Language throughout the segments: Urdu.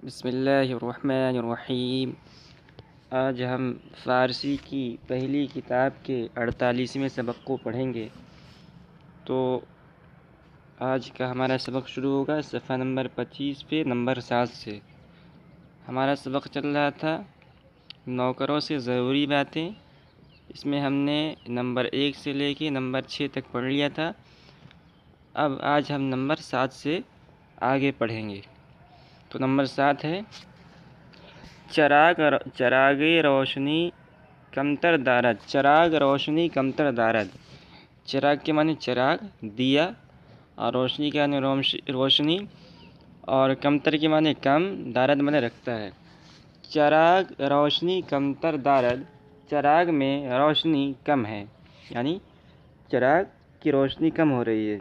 بسم اللہ الرحمن الرحیم۔ آج ہم فارسی کی پہلی کتاب کے 48ویں سبق کو پڑھیں گے۔ تو آج کا ہمارا سبق شروع ہوگا صفحہ نمبر 25 پہ نمبر 7 سے۔ ہمارا سبق چل رہا تھا نوکروں سے ضروری باتیں۔ اس میں ہم نے نمبر 1 سے لے کے نمبر 6 تک پڑھ لیا تھا۔ اب آج ہم نمبر 7 سے آگے پڑھیں گے۔ تو نمبر 7 ہے چراغ روشنی کمتر دارد۔ چراغ روشنی کمتر دارد۔ چراغ کے معنی چراغ دیا، اور روشنی کے معنی روشنی، اور کمتر کے معنی کم، دارد معنی رکھتا ہے۔ چراغ روشنی کمتر دارد، چراغ میں روشنی کم ہے، یعنی چراغ کی روشنی کم ہو رہی ہے۔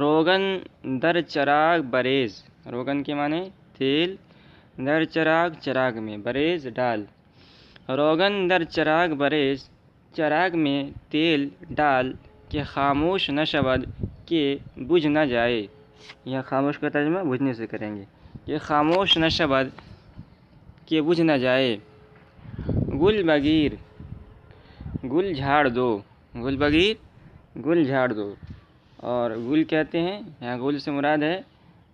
روغن در چراغ بریز۔ روغن کے معنی تیل، در چراغ چراغ میں، بریز ڈال۔ روغن در چراغ بریز، چراغ میں تیل ڈال کہ خاموش نہ شود کہ بجھ نہ جائے۔ یہ خاموش کا ترجمہ بجھنے سے کریں گے کہ خاموش نہ شود کہ بجھ نہ جائے۔ گل بگیر گل جھاڑ دو۔ گل بگیر گل جھاڑ دو، اور گل کہتے ہیں، یہاں گل سے مراد ہے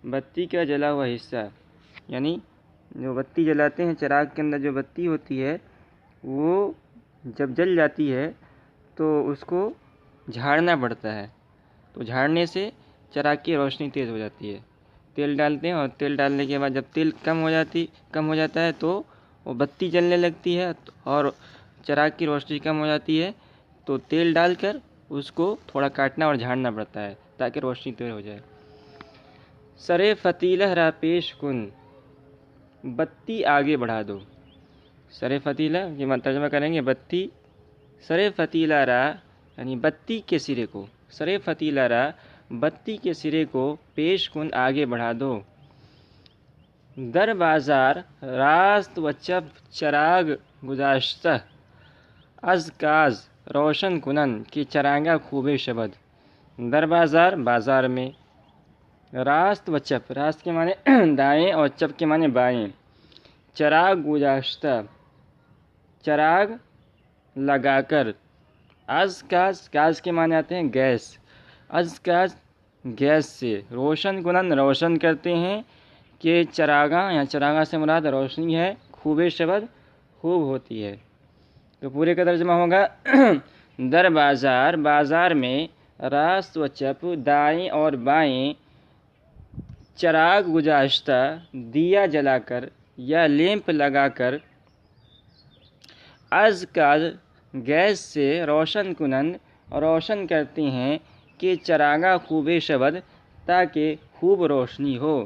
بتی کا جلا ہوا حصہ، یعنی جو بتی جلاتے ہیں چراغ کے اندر جو بتی ہوتی ہے وہ جب جل جاتی ہے تو اس کو جھاڑنا پڑتا ہے، تو جھاڑنے سے چراغ کی روشنی تیز ہو جاتی ہے۔ تیل ڈالتے ہیں، اور تیل ڈالنے کے بعد جب تیل کم ہو جاتا ہے تو وہ بتی جلنے لگتی ہے، اور چراغ کی روشنی کم ہو جاتی ہے، تو تیل ڈال کر اس کو تھوڑا کاٹنا اور جھاڑنا پڑتا ہے تاکہ روشنی تیز ہو جائے۔ سرے فتیلہ را پیش کن، بتی آگے بڑھا دو۔ سرے فتیلہ یہ ترجمہ کریں گے بتی، سرے فتیلہ را یعنی بتی کے سرے کو، سرے فتیلہ را بتی کے سرے کو پیش کن آگے بڑھا دو۔ در بازار راست و چپ چراغ گذاشتہ، از کاز روشن کنن کہ چراغاں خوبے شبد۔ در بازار بازار میں، راست و چپ، راست کے معنی دائیں اور چپ کے معنی بائیں۔ چراغ گذاشتہ چراغ لگا کر، از کاز، کاز کے معنی آتے ہیں گیس، از کاز گیس سے، روشن کنن روشن کرتے ہیں کہ چراغاں، یا چراغاں سے مراد روشنی ہے، خوبے شبد خوب ہوتی ہے۔ تو پورے کا ترجمہ ہوگا در بازار بازار میں، راست و چپ دائیں اور بائیں، چراغ گذاشتہ دیا جلا کر یا لیمپ لگا کر، از کاز گیس سے، روشن کنن روشن کرتے ہیں کہ چراغاں خوبے شبد تاکہ خوب روشنی ہو۔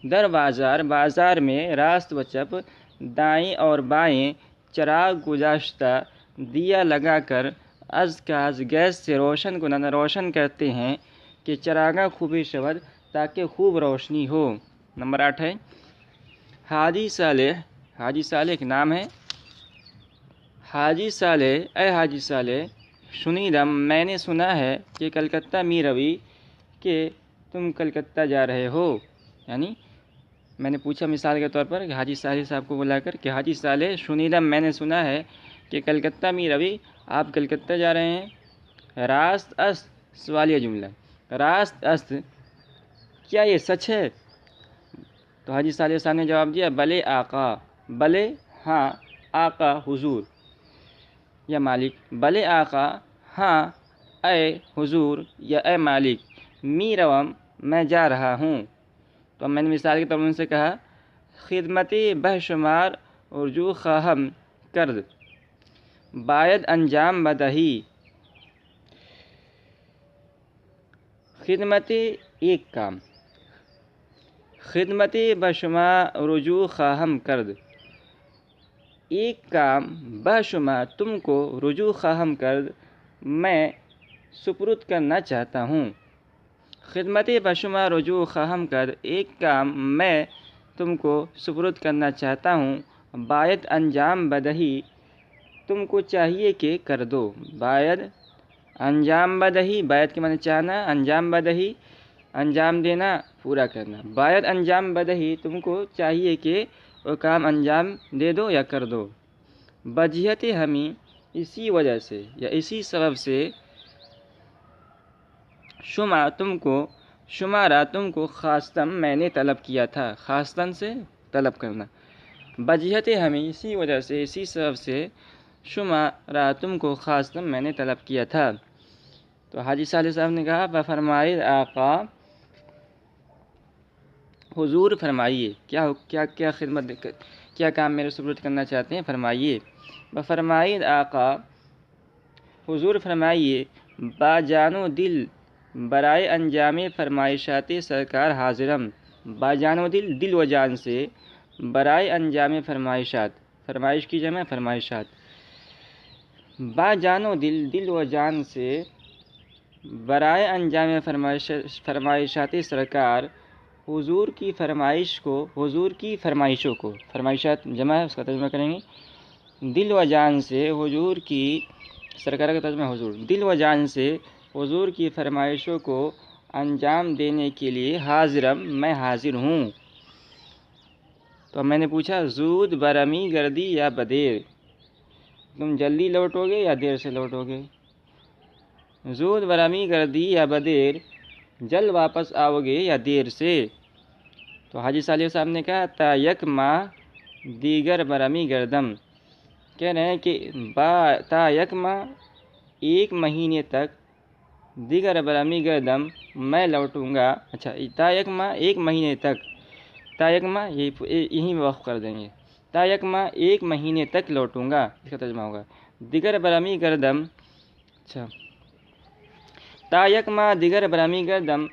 در بازار بازار میں، راست و چپ دائیں اور بائیں، چراغ گذاشتہ دیا لگا کر، از کاز گیس سے، روشن کنن روشن کرتے ہیں کہ چراغاں خوبے شبد تاکہ خوب روشنی ہو۔ نمبر 8 ہے حاجی صالح۔ حاجی صالح ایک نام ہے۔ حاجی صالح، اے حاجی صالح، شنیدم میں نے سنا ہے کہ کلکتہ می روی، کہ تم کلکتہ جا رہے ہو، یعنی میں نے پوچھا مثال کے طور پر کہ حاجی صالح صاحب کو بلا کر کہ حاجی صالح شنیدم میں نے سنا ہے کہ کلکتہ می روی، آپ کلکتہ جا رہے ہیں۔ راست است سوالیہ جملہ، راست است کیا یہ سچ ہے؟ تو حاجی صالح صاحب نے جواب دیا بلے آقا، بلے ہاں، آقا حضور یا مالک، بلے آقا ہاں، اے حضور یا اے مالک، می روم میں جا رہا ہوں۔ تو میں نے مثال کے طور پر ان سے کہا خدمتی بہ شمار رجوع خواہم کرد، باید انجام بدہی۔ خدمتی ایک کام، خدمتی بشمار رجوع خواہم کرد، ایک کام بشمار تم کو، رجوع خواہم کرد میں سپرد کرنا چاہتا ہوں۔ خدمتی بشمار رجوع خواہم کرد، ایک کام میں تم کو سپرد کرنا چاہتا ہوں، باید انجام بدہی تم کو چاہیے کہ کر دو۔ باید انجام بدہی، باید کے معنی چاہنا، انجام بدہی انجام دینا، پورا کرنا. باید انجام بدہی، تم کو چاہیے کہ وہ کام انجام دے دو یا کر دو. بجیت ہمیں، اسی وجہ سے یا اسی سبب سے. شما تم کو، شمارا تم کو، خواستم میں نے طلب کیا تھا. خواستن سے طلب کرنا. بجیت ہمیں، اسی وجہ سے اسی سبب سے. شمارا تم کو، خواستم میں نے طلب کیا تھا. تو حاجی صالح صاحب نے کہا بفرمائے آقا، حضور فرمائیے. کیا کیا کیا خدمت، کیا کام میرے سپرد کرنا چاہتے ہیں، فرمائیے. بفرمائے آقا، حضور فرمائیے. با جان و دل برائے انجام فرمائشات سرکار حاضرم. با جان و دل، دل و جان سے. برائے انجام فرمائشات، فرمائش کی جمع فرمائشات. با جان و دل، دل و جان سے. برائے انجام فرمائشات سرکار، حضور کی فرمائش کو، حضور کی فرمائشوں کو. فرمائشات جمع ہے، اس کا ترجمہ کریں گے. دل و جان سے حضور کی، سرکار کا ترجمہ حضور. دل و جان سے حضور کی فرمائشوں کو انجام دینے کے لیے حاضرم، میں حاضر ہوں. تو میں نے پوچھا زود برمی گردی یا بدیر، تم جلدی لوٹو گے یا دیر سے لوٹو گے. زود برمی گردی یا بدیر، جلد واپس آؤ گے یا دیر سے. تو حاجی صالح صاحب نے کہا تا یک ماہ دیگر برمی گردم. کہہ رہے ہیں کہ تا یک ماہ، ایک مہینے تک. دیگر برمی گردم، میں لوٹوں گا. اچھا، تا یک ماہ ایک مہینے تک. تا یک ماہ یہیں وقف کر دیں گے. تا یک ماہ ایک مہینے تک لوٹوں گا، اس کا ترجمہ ہوگا. دیگر برمی گردم. اچھا، تا یک ماہ دیگر برمی گردم،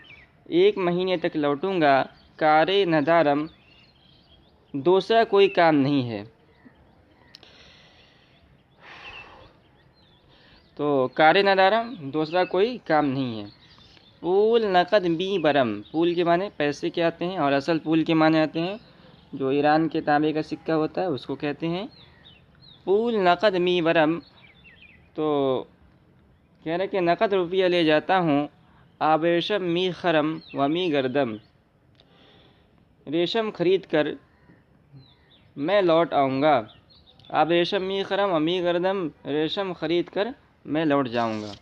ایک مہینے تک لوٹوں گا. کارے ندارم، دوسرا کوئی کام نہیں ہے. تو کارے ندارم، دوسرا کوئی کام نہیں ہے. پول نقد بی برم، پول کے معنی پیسے کے آتے ہیں، اور اصل پول کے معنی آتے ہیں جو ایران کے تانبے کا سکہ ہوتا ہے، اس کو کہتے ہیں پول نقد می برم. تو کہہ رہے کہ نقد روپیہ لے جاتا ہوں. آب ریشم می خرم و می گردم، ریشم خرید کر میں لوٹ آؤں گا. آب ریشم می خرم و می گردم، ریشم خرید کر میں لوٹ جاؤں گا.